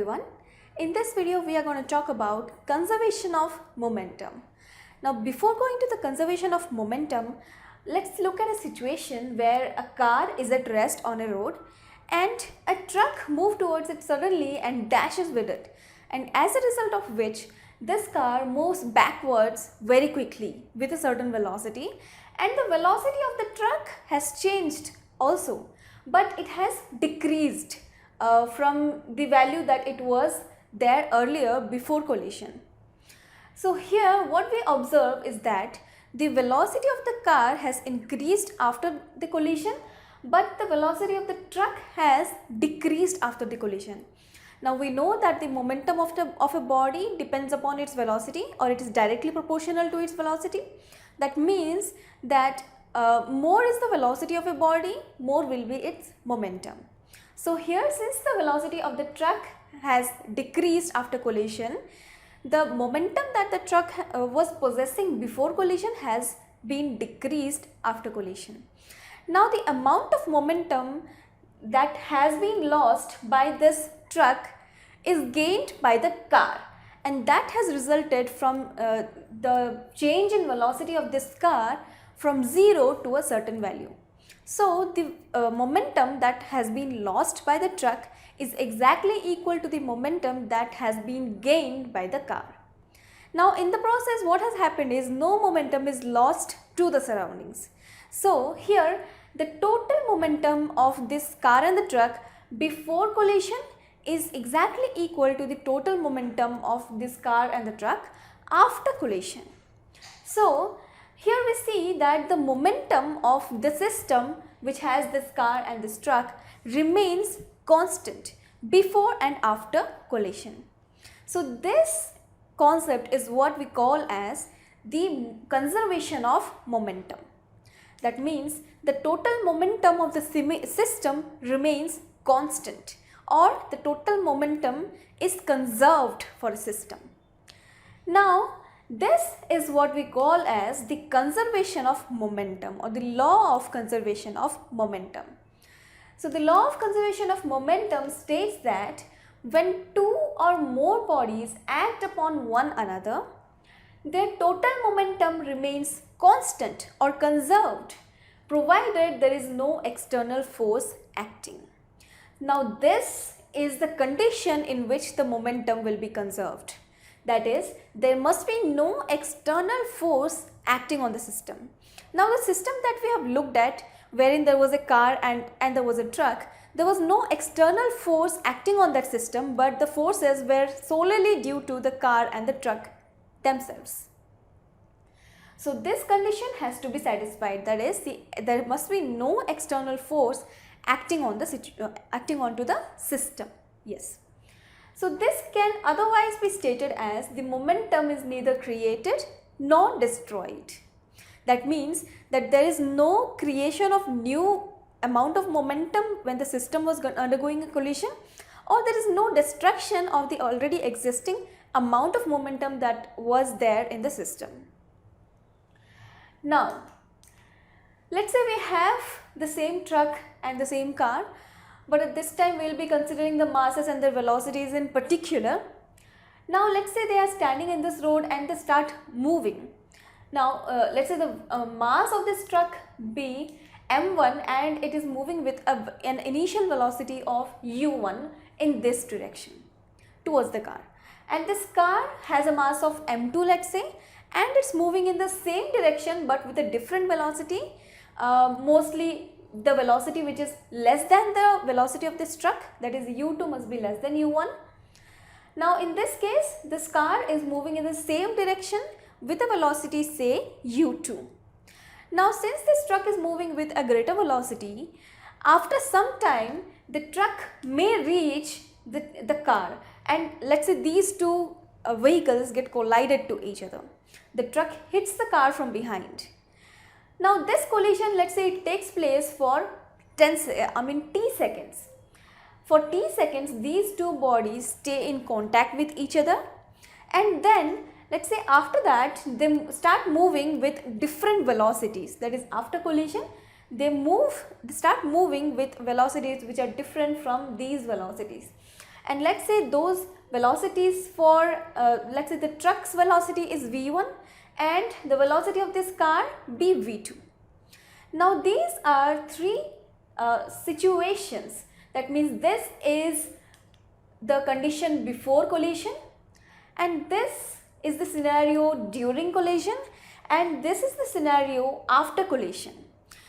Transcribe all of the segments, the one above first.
everyone. In this video we are going to talk about conservation of momentum. Now before going to the conservation of momentum, let's look at a situation where a car is at rest on a road and a truck moves towards it suddenly and dashes with it, and as a result of which this car moves backwards very quickly with a certain velocity, and the velocity of the truck has changed also, but it has decreased from the value that it was there earlier before collision. So here what we observe is that the velocity of the car has increased after the collision, but the velocity of the truck has decreased after the collision. Now we know that the momentum of a body depends upon its velocity, or it is directly proportional to its velocity. That means that more is the velocity of a body, more will be its momentum. So here, since the velocity of the truck has decreased after collision, the momentum that the truck was possessing before collision has been decreased after collision. Now the amount of momentum that has been lost by this truck is gained by the car, and that has resulted from the change in velocity of this car from 0 to a certain value. So the momentum that has been lost by the truck is exactly equal to the momentum that has been gained by the car. Now in the process, what has happened is no momentum is lost to the surroundings. So here the total momentum of this car and the truck before collision is exactly equal to the total momentum of this car and the truck after collision. So here we see that the momentum of the system which has this car and this truck remains constant before and after collision. So this concept is what we call as the conservation of momentum. That means the total momentum of the system remains constant, or the total momentum is conserved for a system. Now this is what we call as the conservation of momentum, or the law of conservation of momentum. So the law of conservation of momentum states that when two or more bodies act upon one another, their total momentum remains constant or conserved, provided there is no external force acting. Now this is the condition in which the momentum will be conserved. That is, there must be no external force acting on the system. Now the system that we have looked at, wherein there was a car and there was a truck, there was no external force acting on that system, but the forces were solely due to the car and the truck themselves. So this condition has to be satisfied, that is, there must be no external force acting onto the system. Yes. So this can otherwise be stated as the momentum is neither created nor destroyed. That means that there is no creation of new amount of momentum when the system was undergoing a collision, or there is no destruction of the already existing amount of momentum that was there in the system. Now let's say we have the same truck and the same car, but at this time we will be considering the masses and their velocities in particular. Now let's say they are standing in this road and they start moving. Now let's say the mass of this truck be m1 and it is moving with an initial velocity of u1 in this direction towards the car, and this car has a mass of m2, let's say, and it's moving in the same direction but with a different velocity, mostly the velocity which is less than the velocity of this truck, that is u2 must be less than u1. Now in this case, this car is moving in the same direction with a velocity, say, u2. Now since this truck is moving with a greater velocity, after some time the truck may reach the car, and let's say these two vehicles get collided to each other. The truck hits the car from behind. Now this collision, let's say it takes place for t seconds. For t seconds these two bodies stay in contact with each other, and then let's say after that they start moving with different velocities. That is, after collision they start moving with velocities which are different from these velocities, and let's say those velocities for let's say the truck's velocity is v1 and the velocity of this car be v2. Now these are three situations. That means this is the condition before collision, and this is the scenario during collision, and this is the scenario after collision.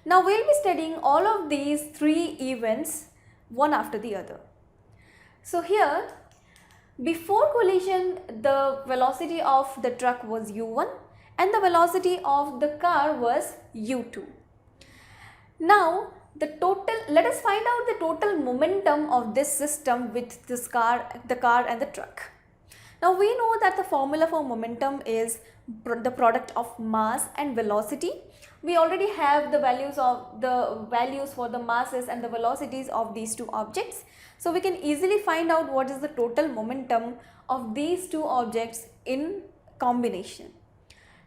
Now we will be studying all of these three events one after the other. So here, before collision, the velocity of the truck was u1 and the velocity of the car was u2. Now let us find out the total momentum of this system with the car and the truck. Now we know that the formula for momentum is the product of mass and velocity. We already have the values for the masses and the velocities of these two objects. So we can easily find out what is the total momentum of these two objects in combination.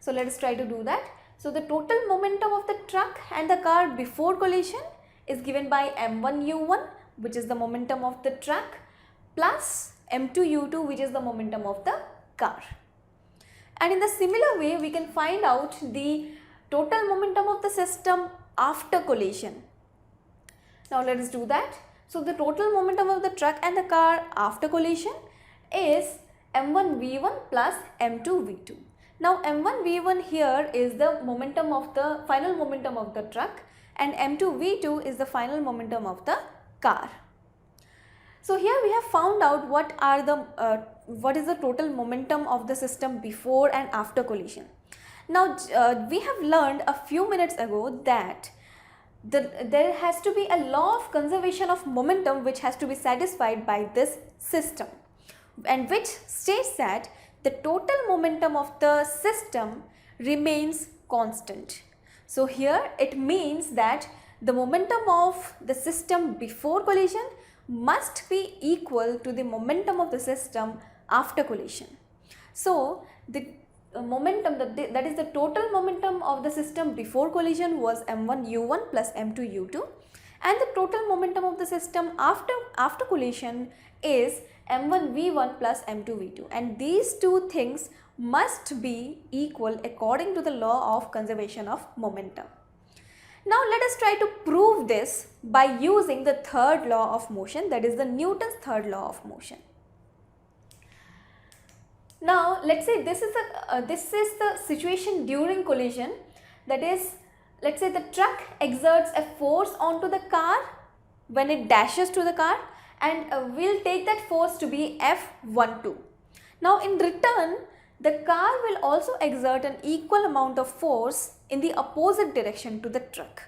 So let us try to do that. So the total momentum of the truck and the car before collision is given by m1u1, which is the momentum of the truck, plus m2u2, which is the momentum of the car. And in the similar way, we can find out the total momentum of the system after collision. Now let us do that. So the total momentum of the truck and the car after collision is m1v1 plus m2v2. Now m1v1 here is the momentum of the final momentum of the truck, and m2v2 is the final momentum of the car. So here we have found out what is the total momentum of the system before and after collision. Now we have learned a few minutes ago that there has to be a law of conservation of momentum which has to be satisfied by this system, and which states that the total momentum of the system remains constant. So here it means that the momentum of the system before collision must be equal to the momentum of the system after collision. So the momentum, that is the total momentum of the system before collision, was m1u1 plus m2u2, and the total momentum of the system after collision is m1v1 plus m2v2, and these two things must be equal according to the law of conservation of momentum. Now let us try to prove this by using the third law of motion, that is the Newton's third law of motion. Now let's say this is the situation during collision. That is, let's say the truck exerts a force onto the car when it dashes to the car, and we'll take that force to be F12. Now in return, the car will also exert an equal amount of force in the opposite direction to the truck,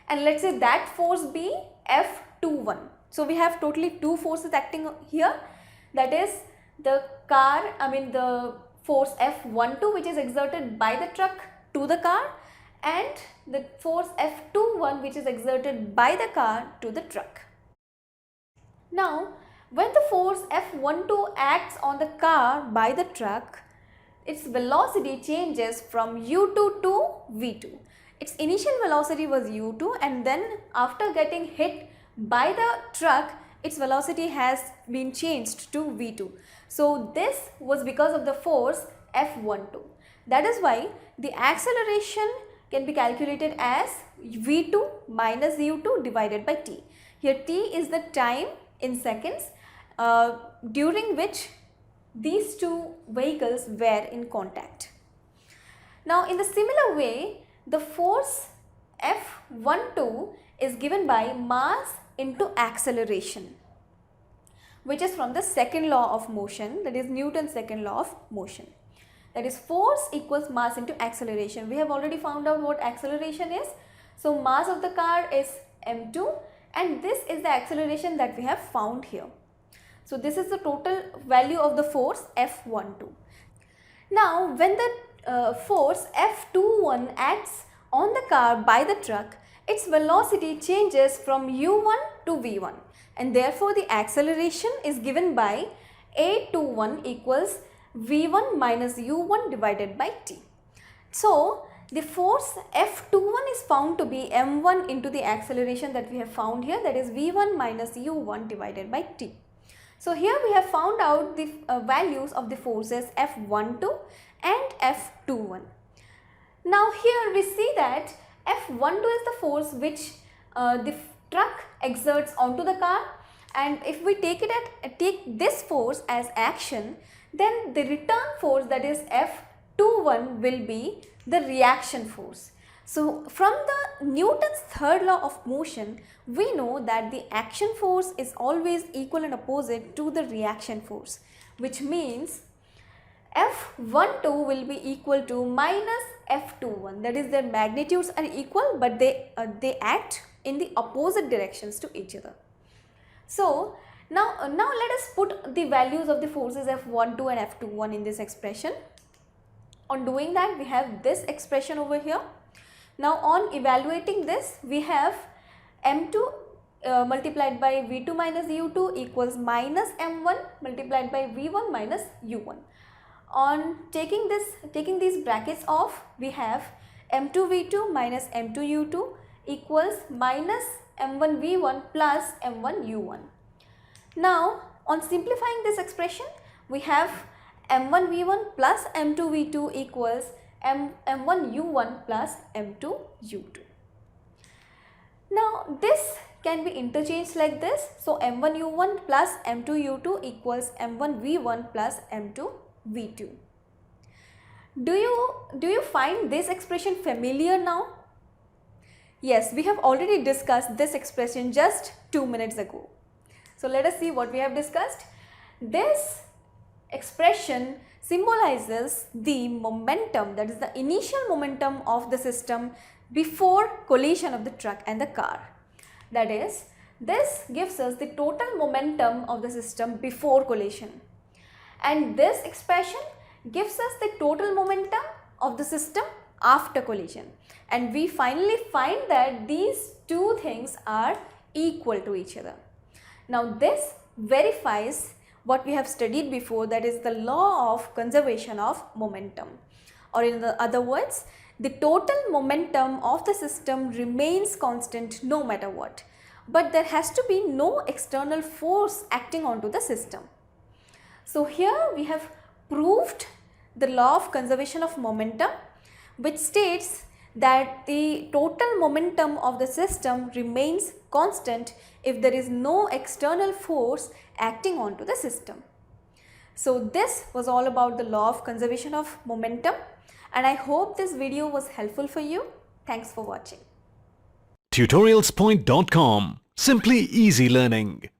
and let's say that force be F21. So we have totally two forces acting here, that is the force F12 which is exerted by the truck to the car, and the force F21 which is exerted by the car to the truck. Now when the force F12 acts on the car by the truck, its velocity changes from u2 to v2. Its initial velocity was u2, and then after getting hit by the truck, its velocity has been changed to v2. So this was because of the force F12. That is why the acceleration can be calculated as v2 minus u2 divided by t. Here t is the time in seconds during which these two vehicles were in contact. Now in the similar way, the force F12 is given by mass into acceleration, which is from the second law of motion, that is Newton's second law of motion. That is, force equals mass into acceleration. We have already found out what acceleration is. So mass of the car is m2, and this is the acceleration that we have found here. So this is the total value of the force F12. Now when the force F21 acts on the car by the truck, its velocity changes from u1 to v1, and therefore the acceleration is given by a21 equals v1 minus u1 divided by t. So the force F21 is found to be m1 into the acceleration that we have found here, that is v1 minus u1 divided by t. So here we have found out the values of the forces F12 and F21. Now here we see that F12 is the force which the truck exerts onto the car, and if we take this force as action, then the return force, that is F21, will be the reaction force. So from the Newton's third law of motion, we know that the action force is always equal and opposite to the reaction force, which means F12 will be equal to minus F21. That is, their magnitudes are equal, but they act in the opposite directions to each other. So now let us put the values of the forces F12 and F21 in this expression. On doing that, we have this expression over here. Now on evaluating this, we have M2 multiplied by V2 minus U2 equals minus M1 multiplied by V1 minus U1. On taking these brackets off, we have M2V2 minus M2U2 equals minus M1V1 plus M1U1. Now on simplifying this expression, we have M1V1 plus M2V2 equals M1U1 plus M2U2. Now this can be interchanged like this. So M1U1 plus M2U2 equals M1V1 plus M2V2. Do you find this expression familiar now? Yes, we have already discussed this expression just 2 minutes ago. So let us see what we have discussed. This expression symbolizes the momentum, that is the initial momentum of the system before collision of the truck and the car. That is, this gives us the total momentum of the system before collision, and this expression gives us the total momentum of the system after collision, and we finally find that these two things are equal to each other. Now this verifies what we have studied before, that is the law of conservation of momentum, or in other words, the total momentum of the system remains constant no matter what, but there has to be no external force acting onto the system. So here we have proved the law of conservation of momentum, which states that the total momentum of the system remains constant if there is no external force acting onto the system. So this was all about the law of conservation of momentum, and I hope this video was helpful for you. Thanks for watching. TutorialsPoint.com. Simply easy learning.